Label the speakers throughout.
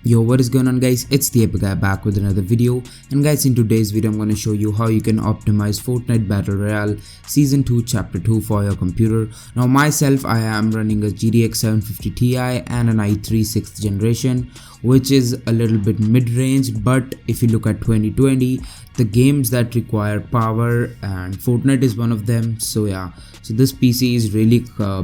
Speaker 1: Yo, what is going on guys, it's the Epic Guy back with another video. And guys, in today's video I'm going to show you how you can optimize Fortnite Battle Royale Season 2 Chapter 2 for your computer. Now myself, I am running a GTX 750 Ti and an i3 6th generation, which is a little bit mid-range, but if you look at 2020, the games that require power and Fortnite is one of them. So yeah, so this PC is really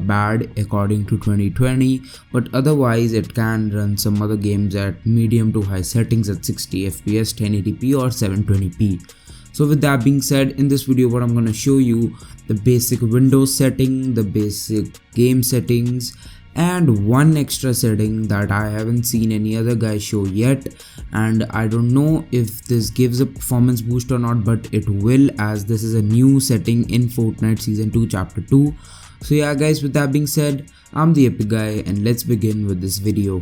Speaker 1: bad according to 2020, but otherwise it can run some other games at medium to high settings at 60 FPS, 1080p or 720p. So with that being said, in this video what I'm going to show you the basic Windows setting, the basic game settings, and one extra setting that I haven't seen any other guy show yet, and I don't know if this gives a performance boost or not, but it will, as this is a new setting in Fortnite Season 2 Chapter 2. So yeah guys, with that being said, I'm the Epic Guy and let's begin with this video.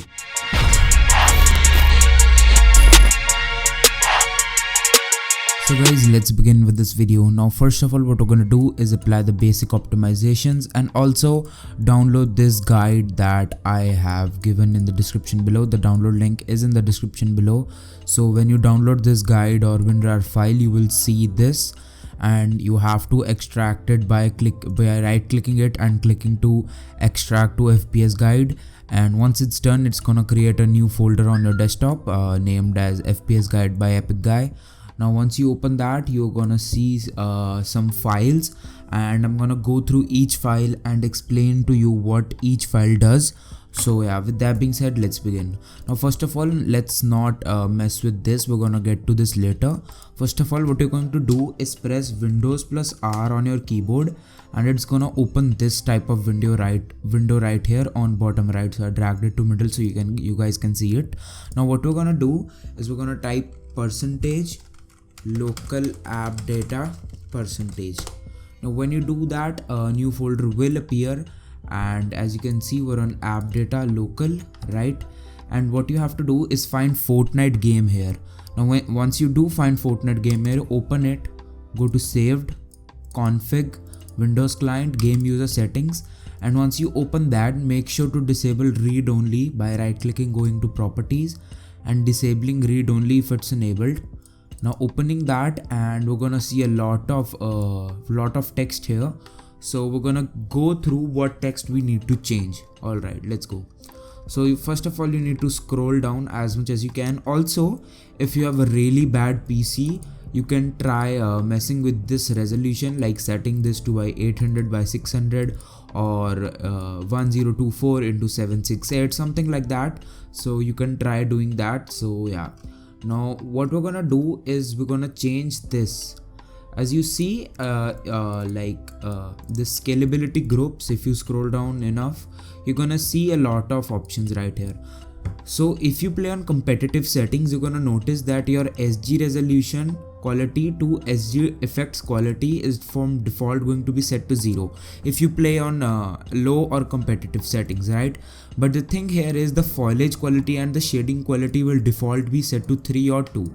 Speaker 1: So guys, let's begin with this video. Now first of all, what we're going to do is apply the basic optimizations and also download this guide that I have given in the description below. The download link is in the description below. So when you download this guide or WinRAR file, you will see this, and you have to extract it by right clicking it and clicking to extract to FPS guide. And once it's done, it's gonna create a new folder on your desktop named as FPS guide by Epic Guy. Now once you open that, you're gonna see some files, and I'm gonna go through each file and explain to you what each file does. So yeah, with that being said, let's begin. Now first of all, let's not mess with this, we're gonna get to this later. First of all, what you're going to do is press Windows plus R on your keyboard, and it's gonna open this type of window right here on bottom right. So I dragged it to middle so you guys can see it. Now what we're gonna do is we're gonna type percentage local app data percentage. Now when you do that, a new folder will appear, and as you can see, we're on app data local, right? And what you have to do is find Fortnite game here. Now once you do find Fortnite game here, open it, go to saved, config, Windows client, game user settings, and once you open that, make sure to disable read only by right clicking, going to properties and disabling read only if it's enabled. Now opening that, and we're gonna see a lot of text here. So we're gonna go through what text we need to change. Alright, let's go. So first of all, you need to scroll down as much as you can. Also, if you have a really bad PC, you can try messing with this resolution, like setting this to by 800 by 600 or 1024 into 768, something like that. So you can try doing that. So yeah. Now what we're gonna do is we're gonna change this. As you see, the scalability groups, if you scroll down enough, you're gonna see a lot of options right here. So if you play on competitive settings, you're gonna notice that your SG resolution quality to SG effects quality is from default going to be set to 0 if you play on low or competitive settings, right? But the thing here is the foliage quality and the shading quality will default be set to 3 or 2.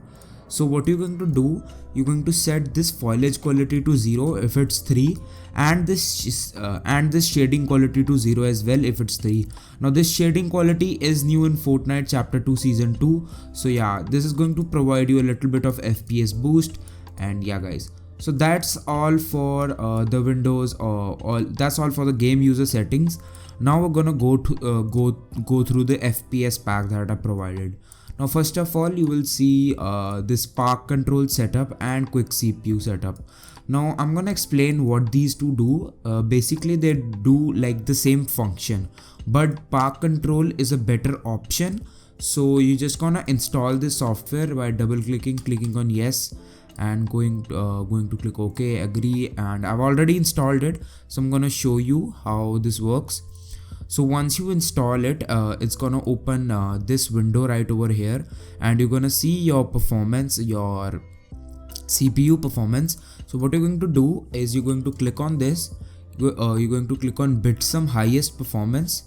Speaker 1: So what you're going to do, you're going to set this foliage quality to 0 if it's 3, and this shading quality to 0 as well if it's 3. Now this shading quality is new in Fortnite Chapter 2 Season 2. So yeah, this is going to provide you a little bit of FPS boost. And yeah guys, so that's all for the Windows that's all for the game user settings. Now we're gonna go through the FPS pack that I provided. Now first of all, you will see this park control setup and quick CPU setup. Now I'm gonna explain what these two do. Basically they do like the same function, but park control is a better option. So you just gonna install this software by double clicking on yes, and going to click OK, agree, and I've already installed it. So I'm gonna show you how this works. So once you install it, it's gonna open this window right over here, and you're gonna see your performance, your CPU performance. So what you're going to do is you're going to click on this, you're going to click on bitsum highest performance,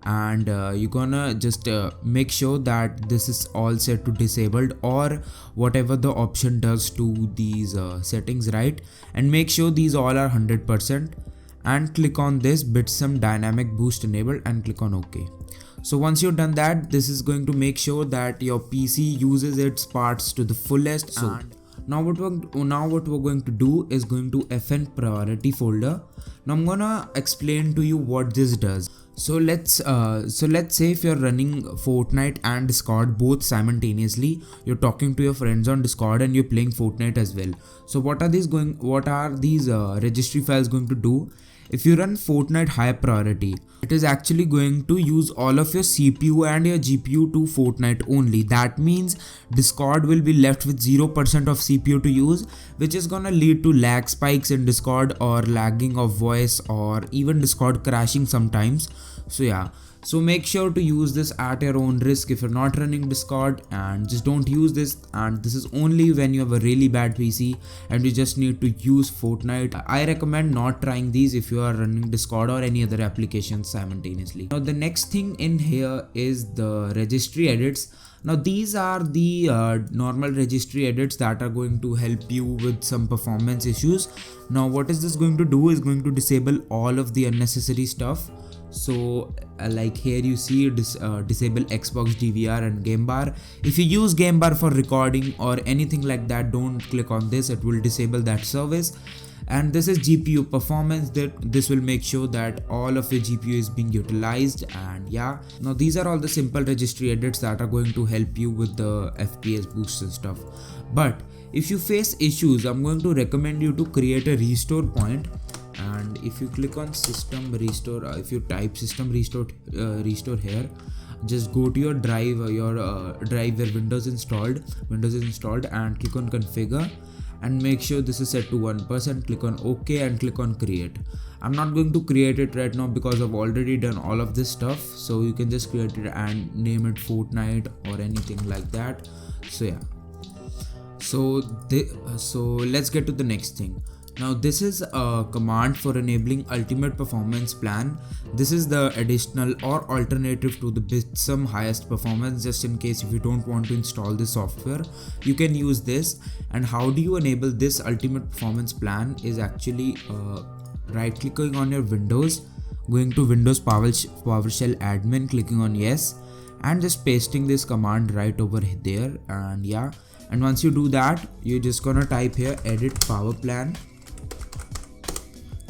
Speaker 1: and you're gonna just make sure that this is all set to disabled or whatever the option does to these settings, right? And make sure these all are 100%. And click on this bitsum dynamic boost enabled and click on OK. So once you've done that, this is going to make sure that your PC uses its parts to the fullest. So now what we're going to do is going to FN priority folder. Now I'm gonna explain to you what this does. So let's say if you're running Fortnite and Discord both simultaneously, you're talking to your friends on Discord and you're playing Fortnite as well. So what are these registry files going to do? If you run Fortnite high priority, it is actually going to use all of your CPU and your GPU to Fortnite only. That means Discord will be left with 0% of CPU to use, which is gonna lead to lag spikes in Discord or lagging of voice or even Discord crashing sometimes. So yeah, so make sure to use this at your own risk if you're not running Discord, and just don't use this. And this is only when you have a really bad PC and you just need to use Fortnite. I recommend not trying these if you are running Discord or any other applications simultaneously. Now the next thing in here is the registry edits. Now these are the normal registry edits that are going to help you with some performance issues. Now what is this going to do is going to disable all of the unnecessary stuff. So like here you see disable Xbox DVR and game bar. If you use game bar for recording or anything like that, don't click on this, it will disable that service. And this is GPU performance, that this will make sure that all of your GPU is being utilized. And yeah, now these are all the simple registry edits that are going to help you with the FPS boost and stuff. But if you face issues, I'm going to recommend you to create a restore point. And if you click on system restore, if you type system restore here, just go to your drive drive where Windows is installed, and click on configure and make sure this is set to 1%. Click on OK and click on create. I'm not going to create it right now because I've already done all of this stuff, so you can just create it and name it Fortnite or anything like that. So yeah, so let's get to the next thing. Now this is a command for enabling ultimate performance plan. This is the additional or alternative to the Bitsum highest performance, just in case if you don't want to install this software, you can use this. And how do you enable this ultimate performance plan is actually right clicking on your Windows, going to Windows PowerShell admin, clicking on yes, and just pasting this command right over there. And yeah, and once you do that, you're just gonna type here edit power plan,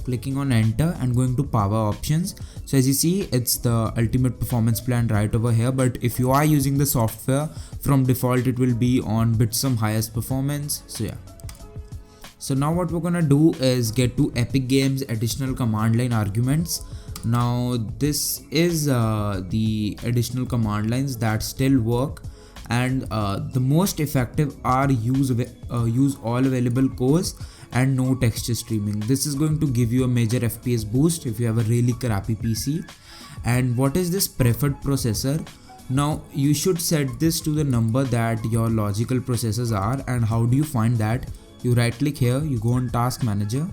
Speaker 1: clicking on enter and going to power options. So as you see, it's the ultimate performance plan right over here, but if you are using the software, from default it will be on Bitsum highest performance. So yeah, so now what we're gonna do is get to Epic Games additional command line arguments. Now this is the additional command lines that still work, and the most effective are use all available cores and no texture streaming. This is going to give you a major FPS boost if you have a really crappy PC. And what is this preferred processor? Now you should set this to the number that your logical processors are. And how do you find that? You right click here, you go on task manager,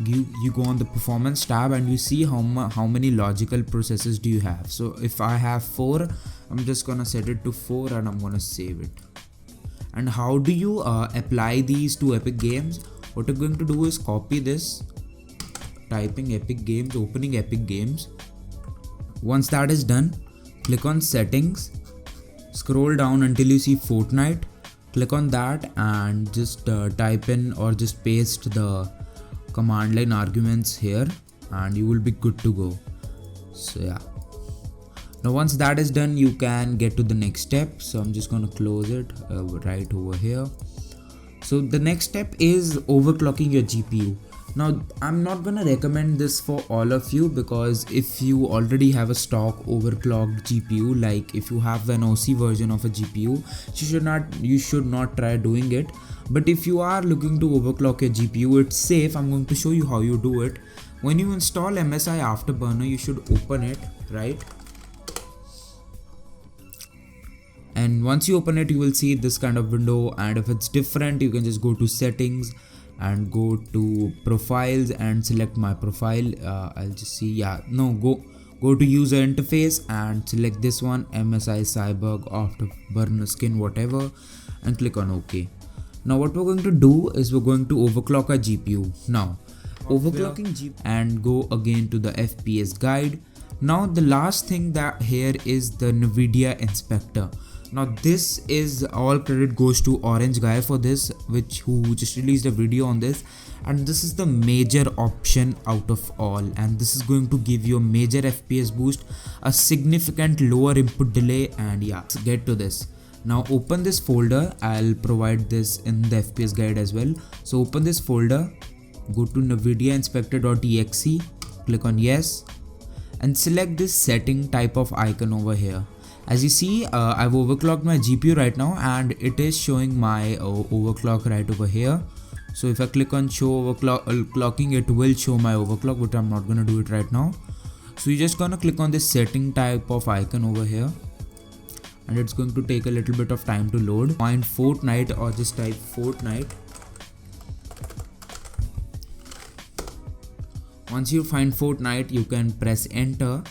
Speaker 1: you go on the performance tab, and you see how many logical processors do you have. So if I have 4, I'm just gonna set it to 4 and I'm gonna save it. And how do you apply these to Epic Games? What you're going to do is copy this, typing Epic Games, opening Epic Games. Once that is done, click on settings, scroll down until you see Fortnite, click on that and just type in or just paste the command line arguments here and you will be good to go. So yeah, now once that is done, you can get to the next step. So I'm just going to close it right over here. So the next step is overclocking your GPU. Now I'm not gonna recommend this for all of you, because if you already have a stock overclocked GPU, like if you have an OC version of a GPU, you should not try doing it. But if you are looking to overclock your GPU, it's safe. I'm going to show you how you do it. When you install MSI Afterburner, you should open it, right? And once you open it, you will see this kind of window, and if it's different, you can just go to settings and go to profiles and select my profile. I'll just see, go to user interface and select this one, MSI Cyborg Afterburner skin, whatever, and click on OK. Now what we're going to do is we're going to overclock our GPU. Now overclocking GPU and go again to the FPS guide. Now the last thing that here is the Nvidia Inspector. Now this is all credit goes to Orange guy for this, who just released a video on this, and this is the major option out of all, and this is going to give you a major FPS boost, a significant lower input delay, and yeah, let's get to this. Now open this folder. I'll provide this in the FPS guide as well. So open this folder, go to Nvidia Inspector.exe, click on yes, and select this setting type of icon over here. As you see, I've overclocked my GPU right now, and it is showing my overclock right over here. So if I click on show overclocking, it will show my overclock, but I'm not gonna do it right now. So you're just gonna click on this setting type of icon over here, and it's going to take a little bit of time to load. Find Fortnite or just type Fortnite. Once you find Fortnite, you can press enter.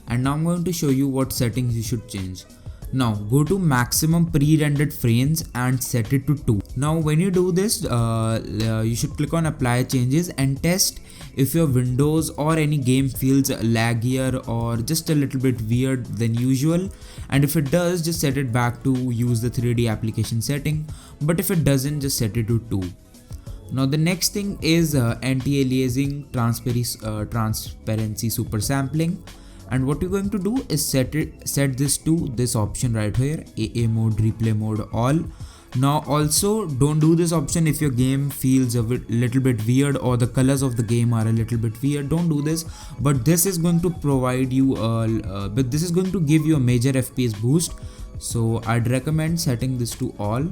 Speaker 1: And now I'm going to show you what settings you should change. Now go to maximum pre-rendered frames and set it to 2. Now when you do this, you should click on apply changes and test if your Windows or any game feels laggier or just a little bit weird than usual. And if it does, just set it back to use the 3D application setting. But if it doesn't, just set it to 2. Now the next thing is anti-aliasing, transparency super sampling. And what you're going to do is set this to this option right here, AA mode, replay mode, all. Now also don't do this option if your game feels a little bit weird or the colors of the game are a little bit weird. Don't do this, but this is going to provide you this is going to give you a major FPS boost. So I'd recommend setting this to all.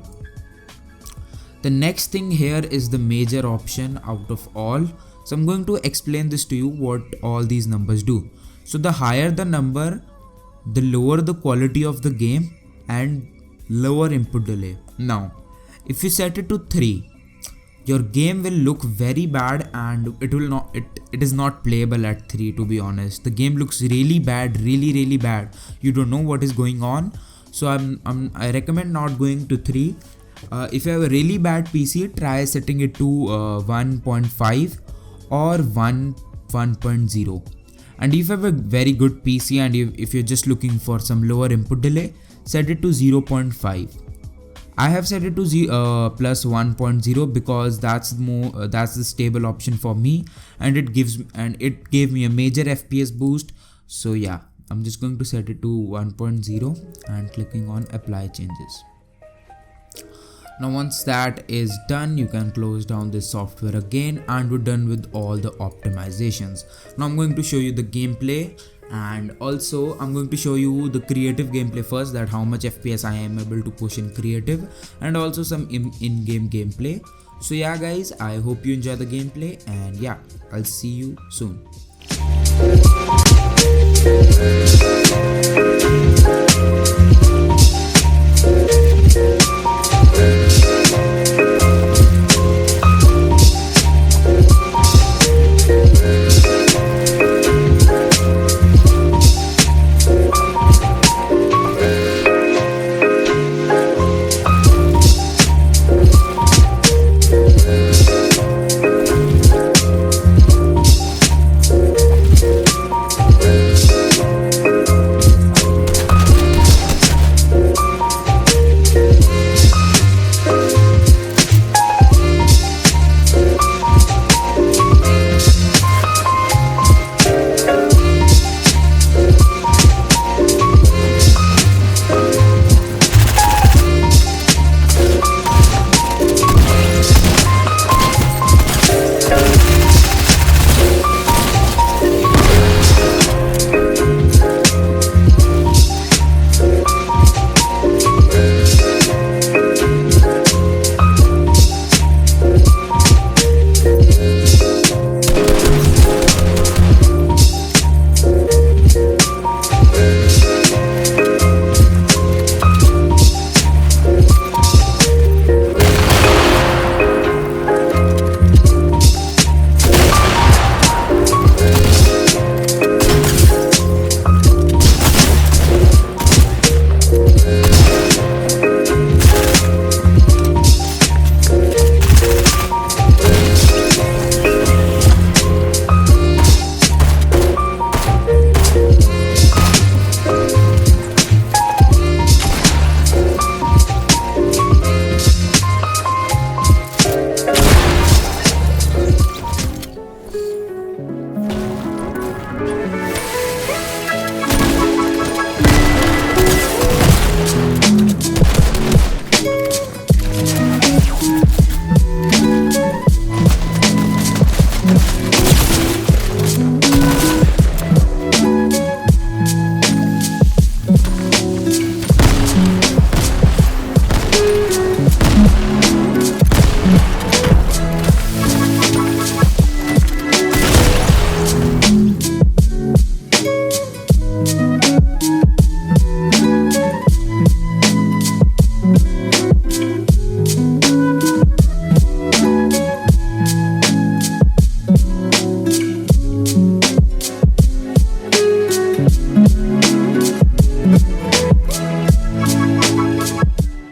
Speaker 1: The next thing here is the major option out of all. So I'm going to explain this to you what all these numbers do. So the higher the number, the lower the quality of the game and lower input delay. Now, if you set it to 3, your game will look very bad and it is not playable at 3, to be honest. The game looks really bad, really bad. You don't know what is going on. So I recommend not going to 3. If you have a really bad PC, try setting it to 1.5 or 1.0. And if you have a very good PC and if you're just looking for some lower input delay, set it to 0.5. I have set it to plus 1.0 because that's the stable option for me, and it gave me a major FPS boost. So yeah, I'm just going to set it to 1.0 and clicking on apply changes. Now once that is done, you can close down this software again, and we're done with all the optimizations. Now I'm going to show you the gameplay, and also I'm going to show you the creative gameplay first, that how much FPS I am able to push in creative, and also some in-game gameplay. So yeah guys, I hope you enjoy the gameplay, and yeah, I'll see you soon.